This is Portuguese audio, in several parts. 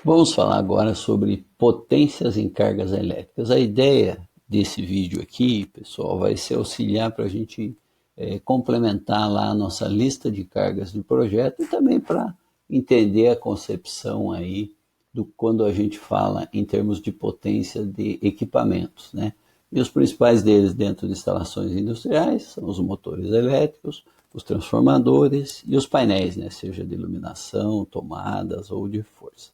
Vamos falar agora sobre potências em cargas elétricas. A ideia desse vídeo aqui, pessoal, vai ser auxiliar para a gente complementar lá a nossa lista de cargas de projeto e também para entender a concepção aí do quando a gente fala em termos de potência de equipamentos, né? E os principais deles dentro de instalações industriais são os motores elétricos, os transformadores e os painéis, né? Seja de iluminação, tomadas ou de força.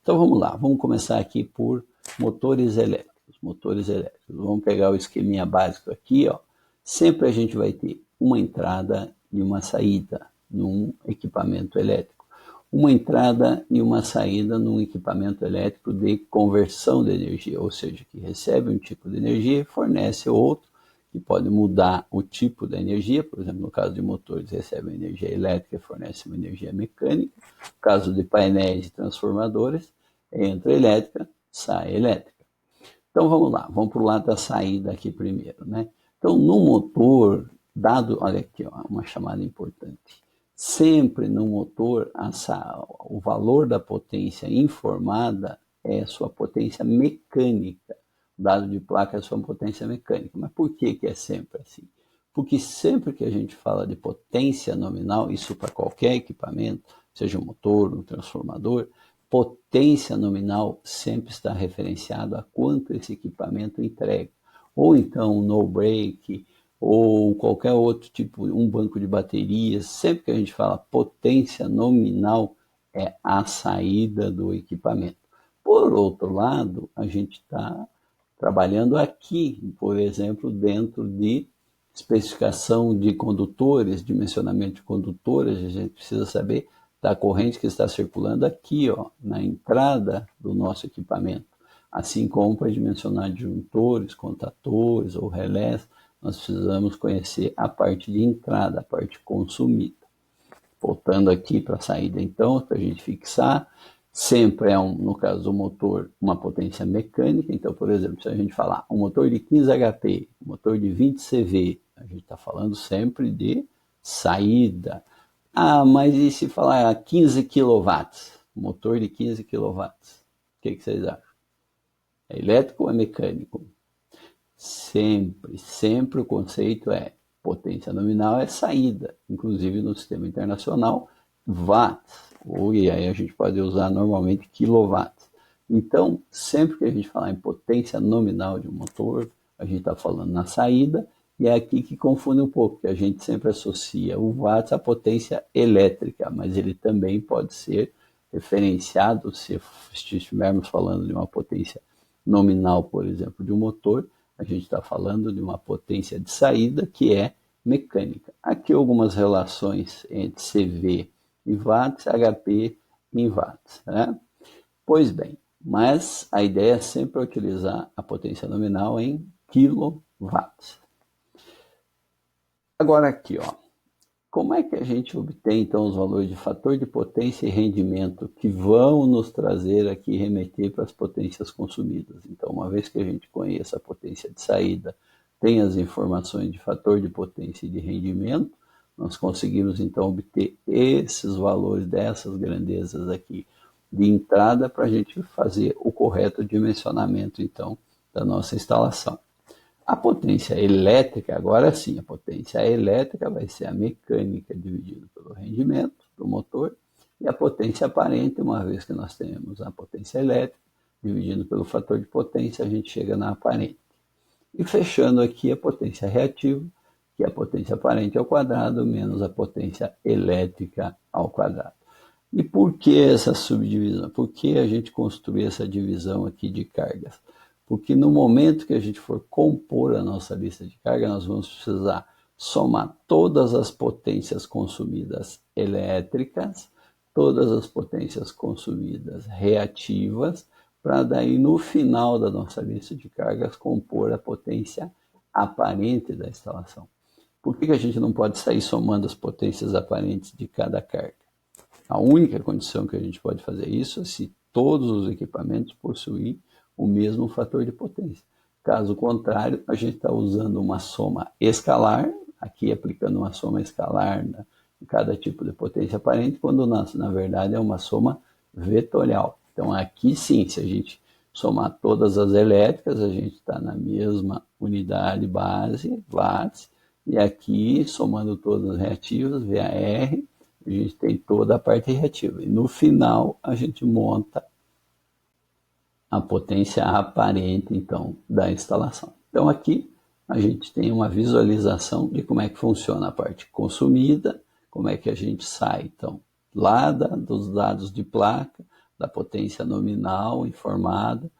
Então vamos lá, vamos começar aqui por motores elétricos. Motores elétricos. Vamos pegar o esqueminha básico aqui, ó. Sempre a gente vai ter uma entrada e uma saída num equipamento elétrico. Uma entrada e uma saída num equipamento elétrico de conversão de energia, ou seja, que recebe um tipo de energia e fornece outro, que pode mudar o tipo da energia. Por exemplo, no caso de motores, recebe energia elétrica e fornece uma energia mecânica. No caso de painéis e transformadores, entra elétrica, sai elétrica. Então vamos lá, vamos para o lado da saída aqui primeiro, né? Então no motor, dado, olha aqui, ó, uma chamada importante. Sempre no motor, o valor da potência informada é sua potência mecânica. O dado de placa é sua potência mecânica. Mas por que é sempre assim? Porque sempre que a gente fala de potência nominal, isso para qualquer equipamento, seja um motor, um transformador, potência nominal sempre está referenciado a quanto esse equipamento entrega. Ou então no break, ou qualquer outro tipo, um banco de baterias, sempre que a gente fala potência nominal, é a saída do equipamento. Por outro lado, a gente está trabalhando aqui, por exemplo, dentro de especificação de condutores, dimensionamento de condutores, a gente precisa saber da corrente que está circulando aqui, ó, na entrada do nosso equipamento. Assim como para dimensionar disjuntores, contatores ou relés, nós precisamos conhecer a parte de entrada, a parte consumida. Voltando aqui para a saída, então, para a gente fixar, sempre é, no caso do motor, uma potência mecânica. Então, por exemplo, se a gente falar um motor de 15 HP, um motor de 20 CV, a gente está falando sempre de saída. Ah, mas e se falar 15 quilowatts? Motor de 15 quilowatts. O que vocês acham? É elétrico ou é mecânico? Sempre o conceito é potência nominal é saída, inclusive no sistema internacional, watts, e aí a gente pode usar normalmente quilowatts. Então, sempre que a gente falar em potência nominal de um motor, a gente está falando na saída, e é aqui que confunde um pouco, porque a gente sempre associa o watts à potência elétrica, mas ele também pode ser referenciado, se estivermos falando de uma potência nominal, por exemplo, de um motor, a gente está falando de uma potência de saída que é mecânica. Aqui algumas relações entre CV e watts, HP em watts. Né? Pois bem, mas a ideia é sempre utilizar a potência nominal em quilowatts. Agora aqui, ó, como é que a gente obtém então os valores de fator de potência e rendimento que vão nos trazer aqui, remeter para as potências consumidas? Então, uma vez que a gente conheça a potência de saída, tem as informações de fator de potência e de rendimento, nós conseguimos então obter esses valores dessas grandezas aqui de entrada para a gente fazer o correto dimensionamento então da nossa instalação. A potência elétrica, agora sim, a potência elétrica vai ser a mecânica dividida pelo rendimento do motor, e a potência aparente, uma vez que nós temos a potência elétrica, dividindo pelo fator de potência, a gente chega na aparente. E fechando aqui a potência reativa, que é a potência aparente ao quadrado menos a potência elétrica ao quadrado. E por que essa subdivisão? Por que a gente construiu essa divisão aqui de cargas? Porque no momento que a gente for compor a nossa lista de carga, nós vamos precisar somar todas as potências consumidas elétricas, todas as potências consumidas reativas, para daí no final da nossa lista de cargas compor a potência aparente da instalação. Por que a gente não pode sair somando as potências aparentes de cada carga? A única condição que a gente pode fazer isso é se todos os equipamentos possuírem o mesmo fator de potência. Caso contrário, a gente está usando uma soma escalar, aqui aplicando uma soma escalar em cada tipo de potência aparente, quando na verdade é uma soma vetorial. Então aqui sim, se a gente somar todas as elétricas, a gente está na mesma unidade base, watts, e aqui, somando todas as reativas, VAR, a gente tem toda a parte reativa. E no final, a gente monta a potência aparente, então, da instalação. Então aqui, a gente tem uma visualização de como é que funciona a parte consumida, como é que a gente sai, então, lá dos dados de placa, da potência nominal informada,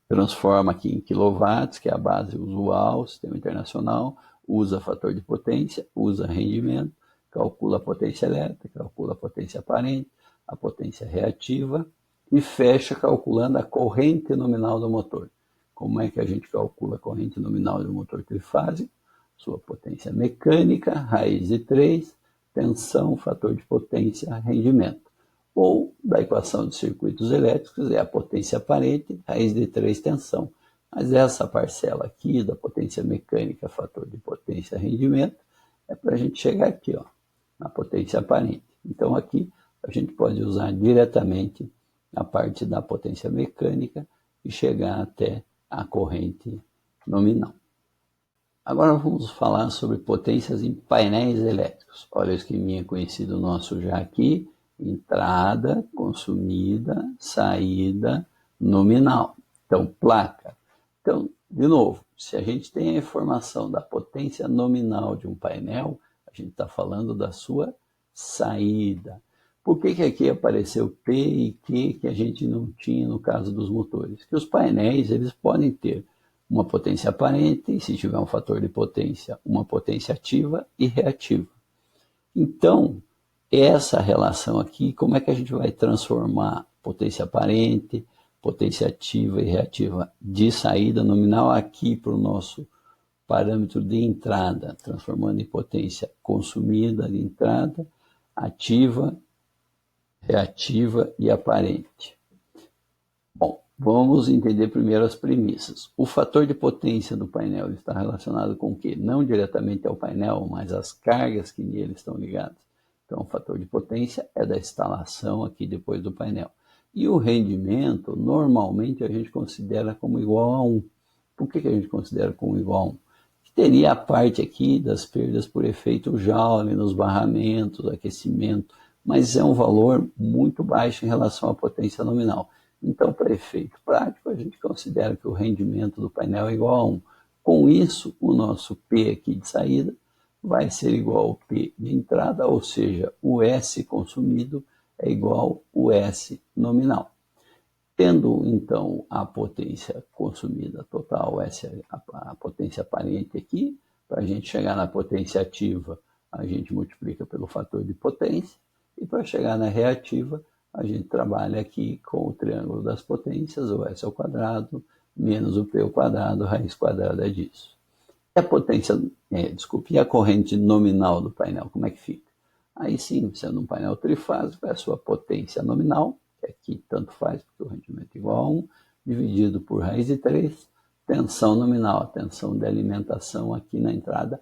transforma aqui em quilowatts, que é a base usual, sistema internacional, usa fator de potência, usa rendimento, calcula a potência elétrica, calcula a potência aparente, a potência reativa e fecha calculando a corrente nominal do motor. Como é que a gente calcula a corrente nominal do motor trifásico? Sua potência mecânica, raiz de 3, tensão, fator de potência, rendimento. Ou da equação de circuitos elétricos é a potência aparente, raiz de 3, tensão. Mas essa parcela aqui da potência mecânica, fator de potência, rendimento, é para a gente chegar aqui, ó, na potência aparente. Então aqui a gente pode usar diretamente a parte da potência mecânica e chegar até a corrente nominal. Agora vamos falar sobre potências em painéis elétricos. Olha o esqueminha conhecido nosso já aqui: entrada, consumida, saída, nominal. Então, placa. Então, de novo, se a gente tem a informação da potência nominal de um painel, a gente está falando da sua saída. Por que aqui apareceu P e Q que a gente não tinha no caso dos motores? Que os painéis eles podem ter uma potência aparente, e se tiver um fator de potência, uma potência ativa e reativa. Então, essa relação aqui, como é que a gente vai transformar potência aparente, potência ativa e reativa de saída nominal aqui para o nosso parâmetro de entrada, transformando em potência consumida de entrada, ativa, reativa e aparente. Bom, vamos entender primeiro as premissas. O fator de potência do painel está relacionado com o quê? Não diretamente ao painel, mas às cargas que nele estão ligadas. Então, o fator de potência é da instalação aqui depois do painel. E o rendimento, normalmente, a gente considera como igual a 1. Por que a gente considera como igual a 1? Teria a parte aqui das perdas por efeito Joule, nos barramentos, aquecimento, mas é um valor muito baixo em relação à potência nominal. Então, para efeito prático, a gente considera que o rendimento do painel é igual a 1. Com isso, o nosso P aqui de saída vai ser igual ao P de entrada, ou seja, o S consumido é igual ao S nominal. Tendo, então, a potência consumida total, essa é a potência aparente aqui, para a gente chegar na potência ativa, a gente multiplica pelo fator de potência, e para chegar na reativa, a gente trabalha aqui com o triângulo das potências, o S ao quadrado, menos o P ao quadrado, raiz quadrada disso. E a potência, e a corrente nominal do painel, como é que fica? Aí sim, sendo um painel trifásico, é a sua potência nominal, que aqui tanto faz, porque o rendimento é igual a 1, dividido por raiz de 3, tensão nominal, tensão de alimentação aqui na entrada,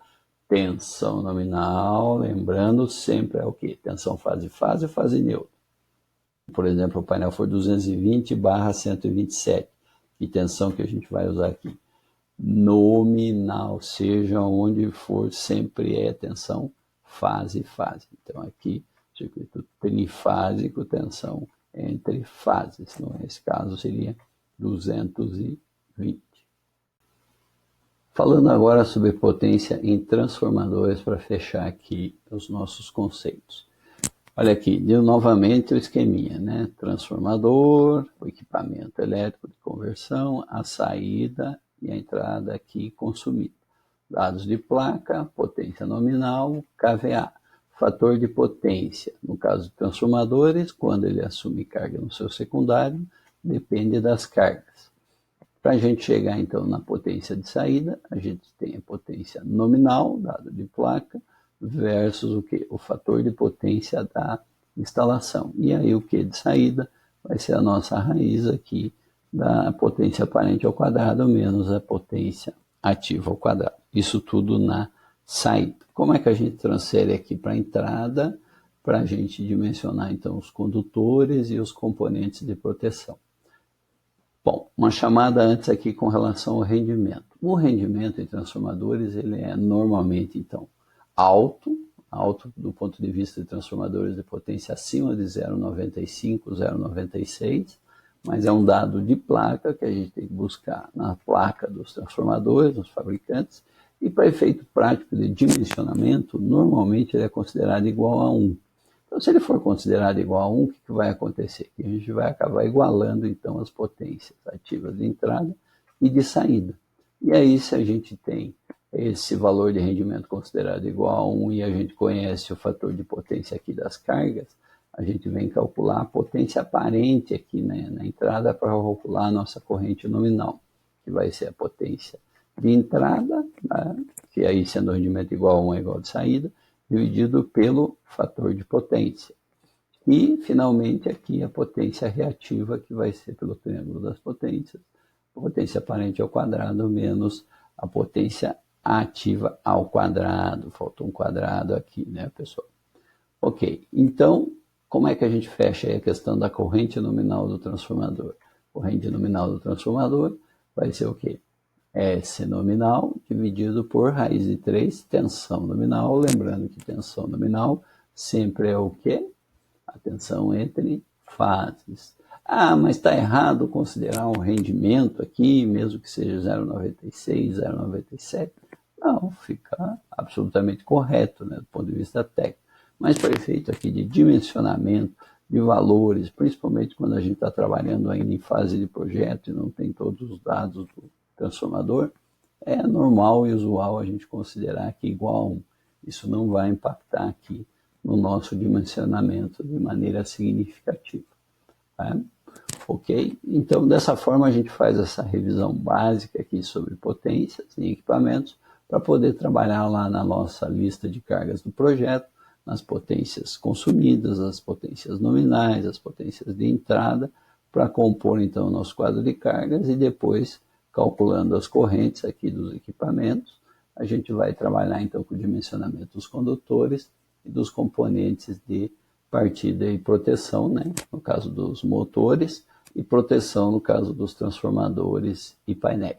tensão nominal, lembrando, sempre é o quê? Tensão fase-fase e fase neutra. Por exemplo, o painel for 220/127, que tensão que a gente vai usar aqui? Nominal, seja onde for, sempre é tensão fase-fase. Então aqui, circuito trifásico, tensão entre fases. Então, nesse caso seria 220. Falando agora sobre potência em transformadores, para fechar aqui os nossos conceitos. Olha aqui, novamente o esqueminha, né? Transformador, o equipamento elétrico de conversão, a saída e a entrada aqui consumida. Dados de placa, potência nominal, KVA. Fator de potência, no caso de transformadores, quando ele assume carga no seu secundário, depende das cargas. Para a gente chegar então na potência de saída, a gente tem a potência nominal, dado de placa, versus o que? O fator de potência da instalação. E aí o que de saída vai ser a nossa raiz aqui da potência aparente ao quadrado menos a potência ativa ao quadrado. Isso tudo na saída. Como é que a gente transfere aqui para a entrada? para a gente dimensionar então os condutores e os componentes de proteção. Bom, uma chamada antes aqui com relação ao rendimento. O rendimento em transformadores, ele é normalmente então alto do ponto de vista de transformadores de potência acima de 0,95, 0,96, mas é um dado de placa que a gente tem que buscar na placa dos transformadores, dos fabricantes, e para efeito prático de dimensionamento, normalmente ele é considerado igual a 1. Então, se ele for considerado igual a 1, o que vai acontecer? Que a gente vai acabar igualando, então, as potências ativas de entrada e de saída. E aí, se a gente tem esse valor de rendimento considerado igual a 1 e a gente conhece o fator de potência aqui das cargas, a gente vem calcular a potência aparente aqui, né, na entrada para calcular a nossa corrente nominal, que vai ser a potência de entrada, né, que aí sendo o rendimento igual a 1 é igual a de saída, dividido pelo fator de potência. E, finalmente, aqui a potência reativa, que vai ser pelo triângulo das potências, a potência aparente ao quadrado menos a potência ativa ao quadrado. Faltou um quadrado aqui, né, pessoal? Ok, então, como é que a gente fecha aí a questão da corrente nominal do transformador? Corrente nominal do transformador vai ser o quê? S nominal dividido por raiz de 3, tensão nominal. Lembrando que tensão nominal sempre é o quê? A tensão entre fases. Ah, mas está errado considerar um rendimento aqui, mesmo que seja 0,96, 0,97. Não, fica absolutamente correto, né, do ponto de vista técnico. Mas para efeito aqui de dimensionamento de valores, principalmente quando a gente está trabalhando ainda em fase de projeto e não tem todos os dados do transformador, é normal e usual a gente considerar que igual a 1. Isso não vai impactar aqui no nosso dimensionamento de maneira significativa. Tá? Ok? Então, dessa forma, a gente faz essa revisão básica aqui sobre potências e equipamentos para poder trabalhar lá na nossa lista de cargas do projeto, nas potências consumidas, as potências nominais, as potências de entrada, para compor, então, o nosso quadro de cargas e depois, calculando as correntes aqui dos equipamentos, a gente vai trabalhar, então, com o dimensionamento dos condutores e dos componentes de partida e proteção, né? No caso dos motores, e proteção no caso dos transformadores e painéis.